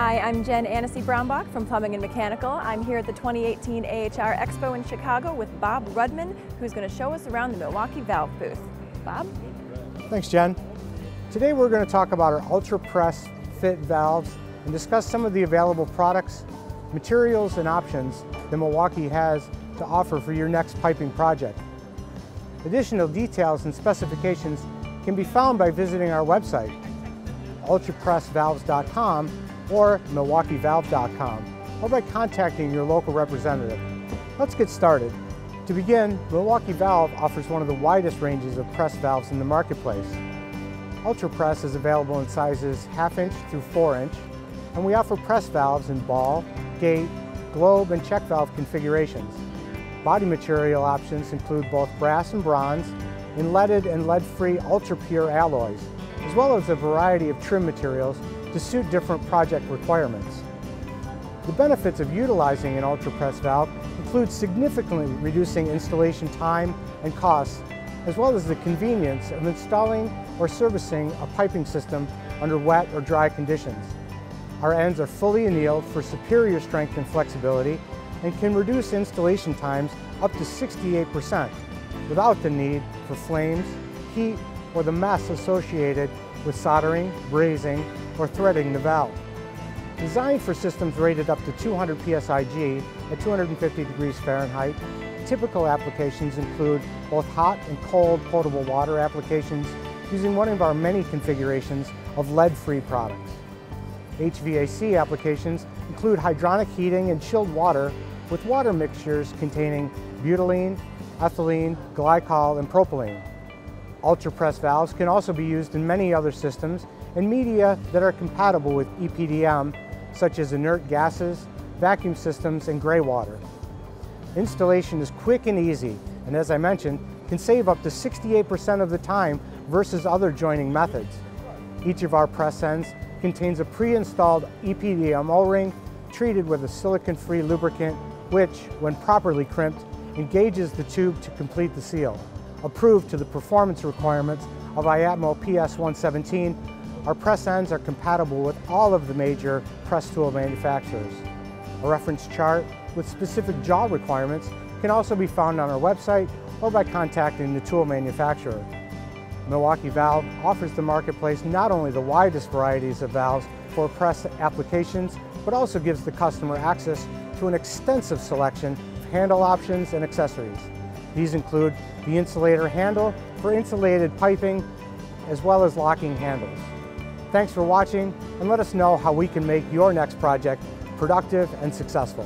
Hi, I'm Jen Annecy-Brownbach from Plumbing and Mechanical. I'm here at the 2018 AHR Expo in Chicago with Bob Rudman, who's going to show us around the Milwaukee Valve booth. Bob? Thanks, Jen. Today we're going to talk about our UltraPress fit valves and discuss some of the available products, materials, and options that Milwaukee has to offer for your next piping project. Additional details and specifications can be found by visiting our website, ultrapressvalves.com or milwaukeevalve.com, or by contacting your local representative. Let's get started. To begin, Milwaukee Valve offers one of the widest ranges of press valves in the marketplace. UltraPress is available in sizes 1/2 inch through 4 inch, and we offer press valves in ball, gate, globe, and check valve configurations. Body material options include both brass and bronze, in leaded and lead-free ultra-pure alloys, as well as a variety of trim materials to suit different project requirements. The benefits of utilizing an UltraPress valve include significantly reducing installation time and costs, as well as the convenience of installing or servicing a piping system under wet or dry conditions. Our ends are fully annealed for superior strength and flexibility and can reduce installation times up to 68% without the need for flames, heat, or the mess associated with soldering, brazing, or threading the valve. Designed for systems rated up to 200 psi-G at 250 degrees Fahrenheit, typical applications include both hot and cold potable water applications using one of our many configurations of lead-free products. HVAC applications include hydronic heating and chilled water with water mixtures containing butylene, ethylene, glycol, and propylene. UltraPress valves can also be used in many other systems and media that are compatible with EPDM, such as inert gases, vacuum systems, and gray water. Installation is quick and easy, and as I mentioned, can save up to 68% of the time versus other joining methods. Each of our press ends contains a pre-installed EPDM O-ring treated with a silicone-free lubricant, which, when properly crimped, engages the tube to complete the seal. Approved to the performance requirements of IATMO PS117, our press ends are compatible with all of the major press tool manufacturers. A reference chart with specific jaw requirements can also be found on our website or by contacting the tool manufacturer. Milwaukee Valve offers the marketplace not only the widest varieties of valves for press applications, but also gives the customer access to an extensive selection of handle options and accessories. These include the insulator handle for insulated piping, as well as locking handles. Thanks for watching, and let us know how we can make your next project productive and successful.